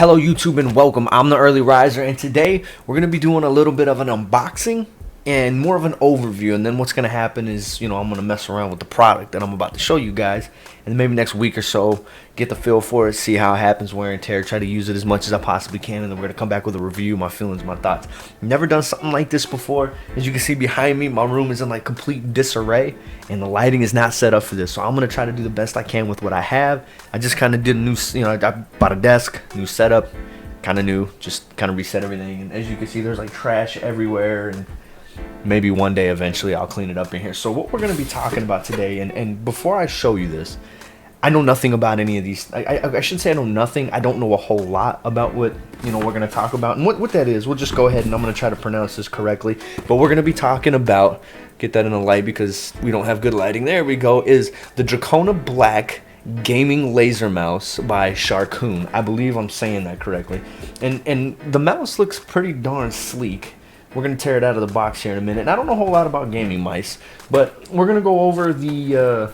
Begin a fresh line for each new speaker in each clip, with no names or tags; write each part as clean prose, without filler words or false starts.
Hello YouTube and welcome. I'm the early riser, and today we're going to be doing a little bit of an unboxing and more of an overview. And then what's going to happen is, I'm going to mess around with the product that I'm about to show you guys, and maybe next week or so get the feel for it, see how it happens, wear and tear, try to use it as much as I possibly can, and then we're going to come back with a review, my feelings, my thoughts. Never done something like this before. As you can see behind me, my room is in like complete disarray, and the lighting is not set up for this, so I'm going to try to do the best I can with what I have. I just kind of did a new, I bought a desk, new setup, kind of new, just kind of reset everything. And as you can see, there's like trash everywhere, and maybe one day eventually I'll clean it up in here. So what we're going to be talking about today, and before I show you this, I know nothing about any of these. I shouldn't say I know nothing. I don't know a whole lot about what we're going to talk about, and what that is. We'll just go ahead and I'm going to try to pronounce this correctly. But we're going to be talking about, get that in the light because we don't have good lighting. There we go. Is the Drakonia Black gaming laser mouse by Sharkoon. I believe I'm saying that correctly. And the mouse looks pretty darn sleek. We're going to tear it out of the box here in a minute. And I don't know a whole lot about gaming mice, but we're going to go over the,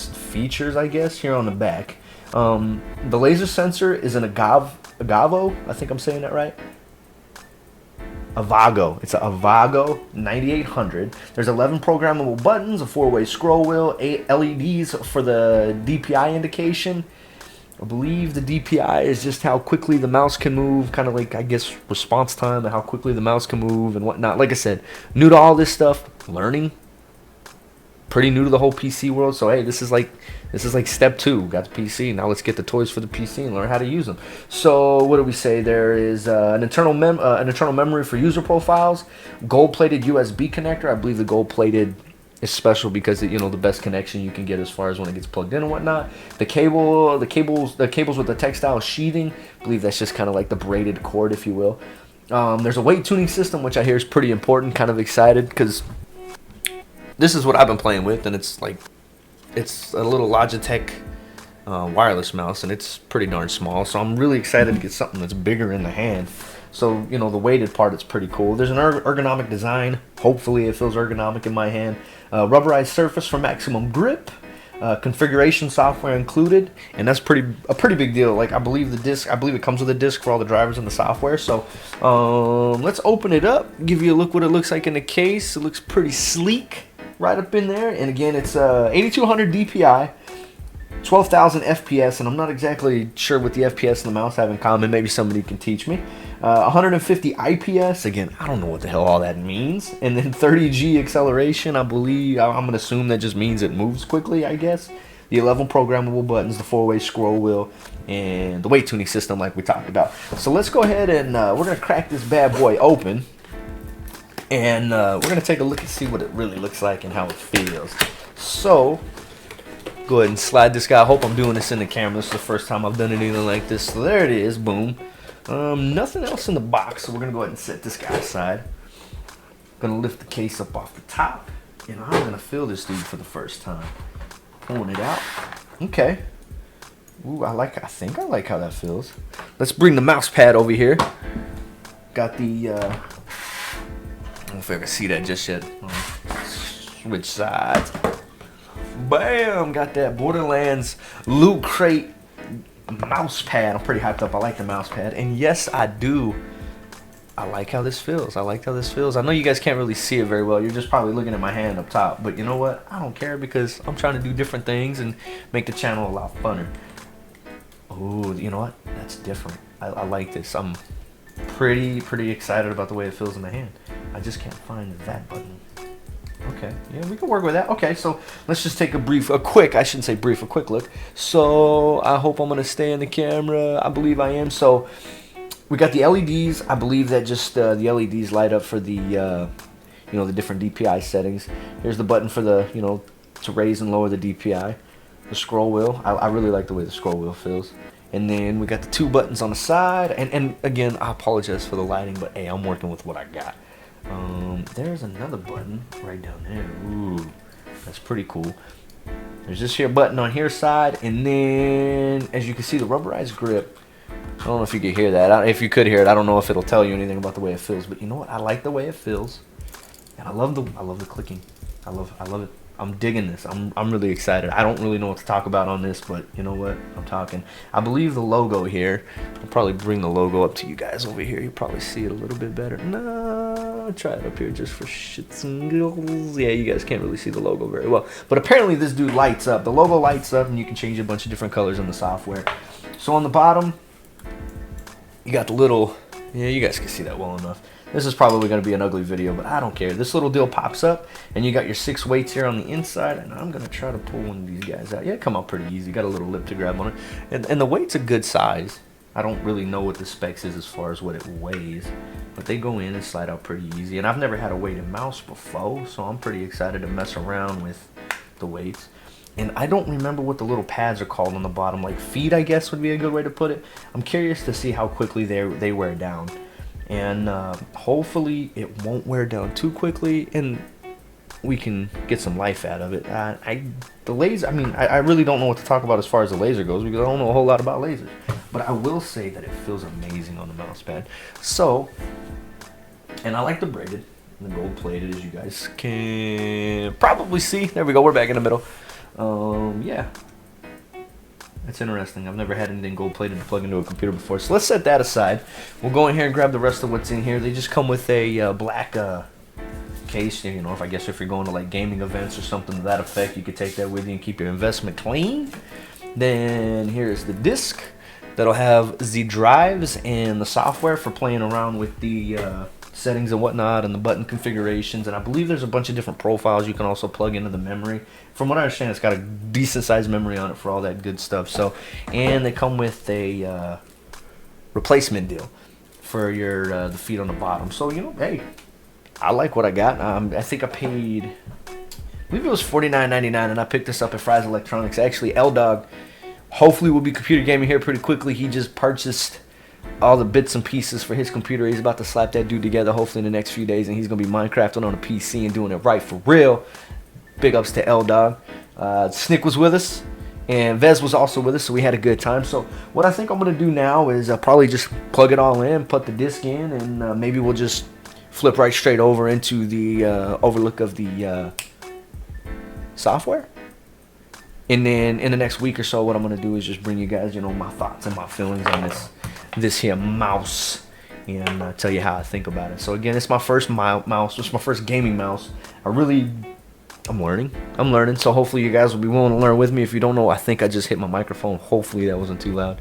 features, here on the back. The laser sensor is an Agavo. I think I'm saying that right. Avago. It's a Avago 9800. There's 11 programmable buttons, a 4-way scroll wheel, 8 LEDs for the DPI indication. I believe the DPI is just how quickly the mouse can move, kind of like, response time and how quickly the mouse can move and whatnot. Like I said, new to all this stuff, learning. Pretty new to the whole PC world, so hey, this is like step 2. Got the PC, now let's get the toys for the PC and learn how to use them. So what do we say? There is an internal memory for user profiles, gold-plated USB connector. I believe the gold-plated is special because the best connection you can get as far as when it gets plugged in and whatnot. The cables with the textile sheathing. I believe that's just kind of like the braided cord, if you will. There's a weight tuning system, which I hear is pretty important. Kind of excited because this is what I've been playing with, and it's a little Logitech wireless mouse, and it's pretty darn small. So I'm really excited to get something that's bigger in the hand. So the weighted part is pretty cool. There's an ergonomic design. Hopefully it feels ergonomic in my hand. Rubberized surface for maximum grip. Configuration software included, and that's a pretty big deal. Like I believe it comes with a disc for all the drivers and the software. So let's open it up, give you a look what it looks like in the case. It looks pretty sleek right up in there, and again, it's 8200 DPI, 12,000 FPS, and I'm not exactly sure what the FPS and the mouse have in common. Maybe somebody can teach me. 150 IPS, again, I don't know what the hell all that means. And then 30G acceleration, I believe, I'm going to assume that just means it moves quickly, I guess. The 11 programmable buttons, the 4-way scroll wheel, and the weight tuning system like we talked about. So let's go ahead and we're going to crack this bad boy open. And we're going to take a look and see what it really looks like and how it feels. So go ahead and slide this guy. I hope I'm doing this in the camera. This is the first time I've done anything like this. So there it is. Boom. Nothing else in the box. So we're going to go ahead and set this guy aside. Going to lift the case up off the top. And I'm going to feel this dude for the first time. Pulling it out. Okay. Ooh, I think I like how that feels. Let's bring the mouse pad over here. Got the I don't know if I can see that just yet. Switch sides. Bam! Got that Borderlands Loot Crate mouse pad. I'm pretty hyped up. I like the mouse pad. And yes, I do. I like how this feels. I know you guys can't really see it very well. You're just probably looking at my hand up top. But you know what? I don't care because I'm trying to do different things and make the channel a lot funner. Oh, you know what? That's different. I like this. I'm pretty excited about the way it feels in the hand. I just can't find that button. Okay, yeah, we can work with that. Okay, so let's just take a quick look. So I hope I'm gonna stay in the camera. I believe I am. So we got the LEDs. I believe that just the LEDs light up for the the different DPI settings. Here's the button for the to raise and lower the DPI. The scroll wheel. I really like the way the scroll wheel feels. And then we got the 2 buttons on the side. And again, I apologize for the lighting, but hey, I'm working with what I got. There's another button right down there. Ooh, that's pretty cool. There's this here button on here side, and then as you can see, the rubberized grip. I don't know if you could hear that. If you could hear it, I don't know if it'll tell you anything about the way it feels. But you know what? I like the way it feels, and I love the clicking. I love it. I'm digging this. I'm really excited. I don't really know what to talk about on this, but you know what? I'm talking. I believe the logo here. I'll probably bring the logo up to you guys over here. You'll probably see it a little bit better. No, I'll try it up here just for shits and giggles. Yeah, you guys can't really see the logo very well, but apparently this dude lights up. The logo lights up, and you can change a bunch of different colors in the software. So on the bottom, you got the little. Yeah, you guys can see that well enough. This is probably going to be an ugly video, but I don't care. This little deal pops up, and you got your 6 weights here on the inside, and I'm going to try to pull one of these guys out. Yeah, come out pretty easy. Got a little lip to grab on it. And the weight's a good size. I don't really know what the specs is as far as what it weighs, but they go in and slide out pretty easy. And I've never had a weighted mouse before, so I'm pretty excited to mess around with the weights. And I don't remember what the little pads are called on the bottom. Like feet, I guess would be a good way to put it. I'm curious to see how quickly they wear down. And hopefully it won't wear down too quickly, and we can get some life out of it. The laser, I mean, I really don't know what to talk about as far as the laser goes, because I don't know a whole lot about lasers. But I will say that it feels amazing on the mouse pad. So, and I like the braided, the gold plated, as you guys can probably see. There we go, we're back in the middle. Yeah. That's interesting. I've never had anything gold plated to plug into a computer before. So let's set that aside. We'll go in here and grab the rest of what's in here. They just come with a black case. You know, if you're going to like gaming events or something to that effect, you could take that with you and keep your investment clean. Then here's the disc that'll have the drives and the software for playing around with the settings and whatnot, and the button configurations. And I believe there's a bunch of different profiles you can also plug into the memory. From what I understand, it's got a decent sized memory on it for all that good stuff. So, and they come with a replacement deal for your the feet on the bottom. So, you know, hey, I like what I got. I think I paid, I believe it was $49.99, and I picked this up at Fry's Electronics. Actually, L-Dog hopefully will be computer gaming here pretty quickly. He just purchased all the bits and pieces for his computer. He's about to slap that dude together hopefully in the next few days, and he's gonna be Minecrafting on a PC and doing it right for real. Big ups to L-Dog. Snick was with us, and Vez was also with us, so we had a good time. So what I think I'm gonna do now is probably just plug it all in, put the disc in, and maybe we'll just flip right straight over into the overlook of the software. And then in the next week or so, what I'm gonna do is just bring you guys, you know, my thoughts and my feelings on this here mouse, and tell you how I think about it. So again, it's my first mouse. It's my first gaming mouse. I'm learning. So hopefully you guys will be willing to learn with me. If you don't know, I think I just hit my microphone. Hopefully that wasn't too loud.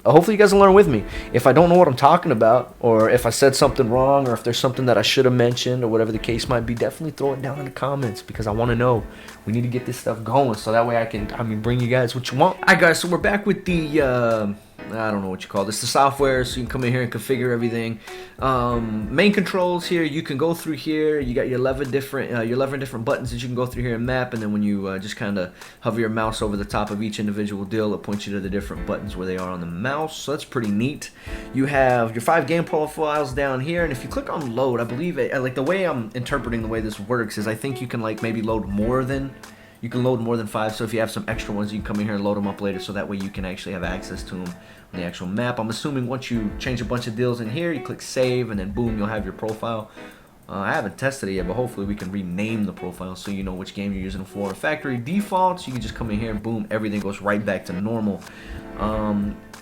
Hopefully you guys will learn with me. If I don't know what I'm talking about, or if I said something wrong, or if there's something that I should have mentioned, or whatever the case might be, definitely throw it down in the comments, because I want to know. We need to get this stuff going, so that way I can bring you guys what you want. Alright guys, so we're back with the I don't know what you call this, the software, so you can come in here and configure everything. Main controls here, you can go through here. You got your 11 different buttons that you can go through here and map, and then when you just kind of hover your mouse over the top of each individual deal, it points you to the different buttons where they are on the mouse, so that's pretty neat. You have your 5 game profiles down here, and if you click on load, I believe like the way I'm interpreting the way this works is I think you can like maybe load more than 5. So if you have some extra ones, you can come in here and load them up later, so that way you can actually have access to them on the actual map. I'm assuming once you change a bunch of deals in here, you click save, and then boom, you'll have your profile. I haven't tested it yet, but hopefully we can rename the profile so you know which game you're using it for. Factory defaults, you can just come in here and boom, everything goes right back to normal.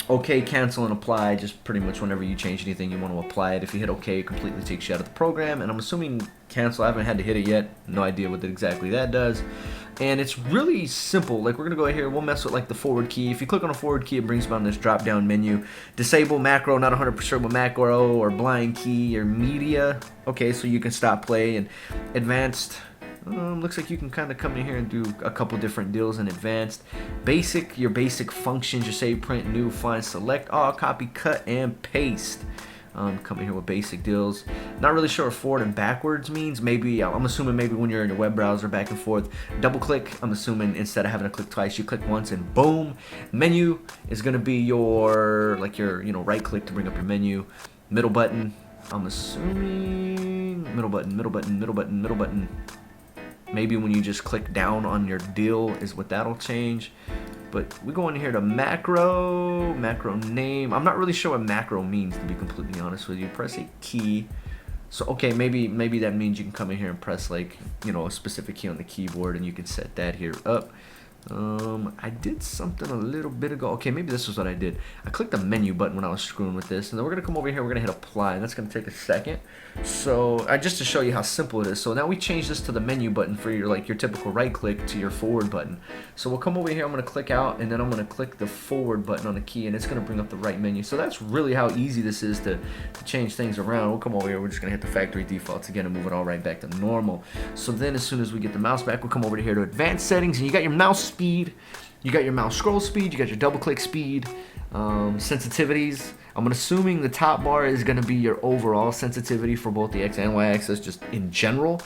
OK, cancel, and apply, just pretty much whenever you change anything you want to apply it. If you hit OK, it completely takes you out of the program, and I'm assuming cancel, I haven't had to hit it yet, no idea what exactly that does. And it's really simple. Like, we're gonna go here, we'll mess with like the forward key. If you click on a forward key, it brings about this drop down menu. Disable macro, not 100% with macro, or blind key, or media. Okay, so you can stop play. And advanced, looks like you can kind of come in here and do a couple different deals in advanced. Basic, your basic functions, your save, print, new, find, select all, copy, cut, and paste. Come in here with basic deals. Not really sure what forward and backwards means. Maybe, I'm assuming maybe when you're in your web browser back and forth. Double click, I'm assuming instead of having to click twice, you click once and boom. Menu is going to be your right click to bring up your menu. Middle button, I'm assuming middle button. Maybe when you just click down on your deal is what that'll change. But we go in here to macro name. I'm not really sure what macro means, to be completely honest with you. Press a key. So okay, maybe that means you can come in here and press like, you know, a specific key on the keyboard, and you can set that here up. I did something a little bit ago. Okay, maybe this was what I did. I clicked the menu button when I was screwing with this, and then we're gonna come over here, we're gonna hit apply, and that's gonna take a second. So just to show you how simple it is. So now we change this to the menu button for your your typical right click to your forward button. So we'll come over here, I'm gonna click out, and then I'm gonna click the forward button on the key, and it's gonna bring up the right menu. So that's really how easy this is to change things around. We'll come over here, we're just gonna hit the factory defaults again and move it all right back to normal. So then as soon as we get the mouse back, we'll come over here to advanced settings, and you got your mouse speed, you got your mouse scroll speed, you got your double click speed, sensitivities. I'm assuming the top bar is going to be your overall sensitivity for both the X and Y axis, just in general.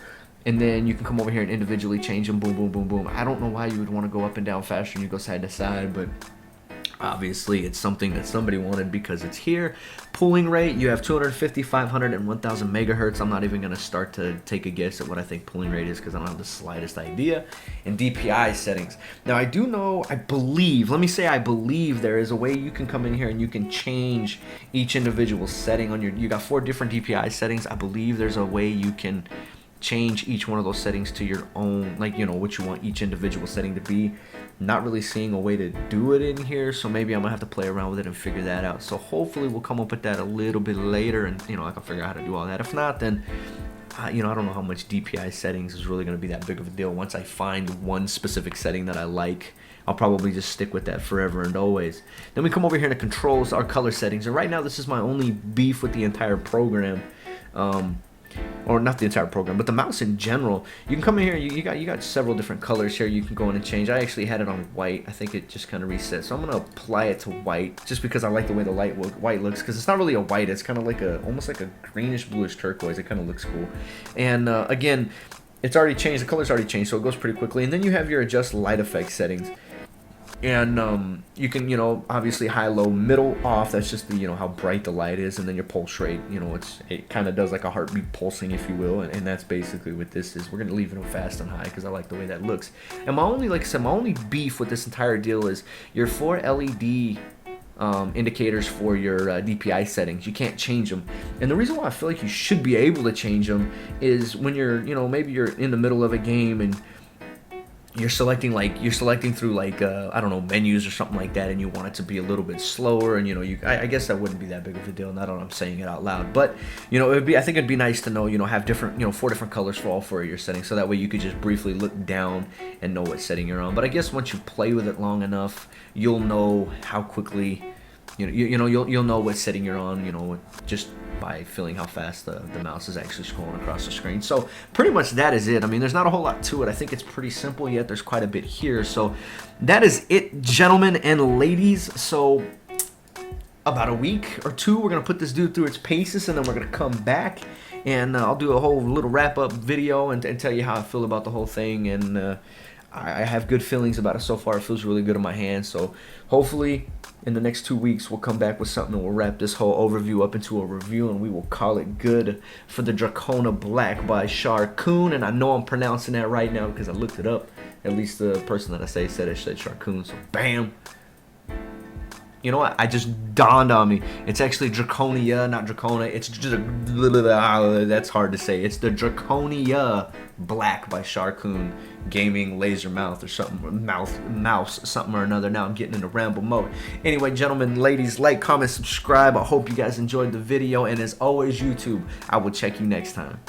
And then you can come over here and individually change them. Boom, boom, boom, boom. I don't know why you would want to go up and down faster and you go side to side, but obviously it's something that somebody wanted because it's here. Pooling rate, you have 250, 500, and 1000 megahertz. I'm not even going to start to take a guess at what I think pooling rate is because I don't have the slightest idea. And DPI settings. Now I do know, I believe there is a way you can come in here and you can change each individual setting on you got 4 different DPI settings. I believe there's a way you can change each one of those settings to your own, like, you know, what you want each individual setting to be. Not really seeing a way to do it in here, so maybe I'm gonna have to play around with it and figure that out. So hopefully we'll come up with that a little bit later, and you know, I can figure out how to do all that. If not, then you know, I don't know how much DPI settings is really gonna be that big of a deal. Once I find one specific setting that I like, I'll probably just stick with that forever and always. Then we come over here to controls, our color settings, and right now this is my only beef with the entire program. Or not the entire program, but the mouse in general. You can come in here, you got several different colors here you can go in and change. I actually had it on white. I think it just kind of resets. So I'm gonna apply it to white just because I like the way the white looks, because it's not really a white, it's kind of like almost like a greenish bluish turquoise. It kind of looks cool. And again, it's already changed, the color's already changed, so it goes pretty quickly. And then you have your adjust light effect settings. And you can, you know, obviously high, low, middle, off. That's just the, you know, how bright the light is. And then your pulse rate, you know, it kind of does like a heartbeat pulsing, if you will. And that's basically what this is. We're going to leave it on fast and high because I like the way that looks. And my only, like I said, my only beef with this entire deal is your 4 LED indicators for your DPI settings. You can't change them. And the reason why I feel like you should be able to change them is when you're, you know, maybe you're in the middle of a game and you're selecting through like I don't know, menus or something like that, and you want it to be a little bit slower, and you know, I guess that wouldn't be that big of a deal. Not that I'm saying it out loud, but you know, I think it'd be nice to know, you know, have different, you know, 4 different colors for all 4 of your settings, so that way you could just briefly look down and know what setting you're on. But I guess once you play with it long enough, you'll know how quickly, you'll know what setting you're on, you know, just by feeling how fast the mouse is actually scrolling across the screen. So pretty much that is it. I mean, there's not a whole lot to it. I think it's pretty simple, yet there's quite a bit here. So that is it, gentlemen and ladies. So about a week or 2, we're going to put this dude through its paces, and then we're going to come back, and I'll do a whole little wrap-up video and tell you how I feel about the whole thing. And I have good feelings about it so far. It feels really good in my hands. So hopefully in the next 2 weeks we'll come back with something, and we'll wrap this whole overview up into a review, and we will call it good for the Drakonia Black by Sharkoon. And I know I'm pronouncing that right now because I looked it up. At least the person that I said it said Sharkoon. So bam. You know what? I just dawned on me. It's actually Drakonia, not Draconia. It's just that's hard to say. It's the Drakonia Black by Sharkoon Gaming Laser Mouth or something, mouse something or another. Now I'm getting into ramble mode. Anyway, gentlemen, ladies, like, comment, subscribe. I hope you guys enjoyed the video, and as always, YouTube, I will check you next time.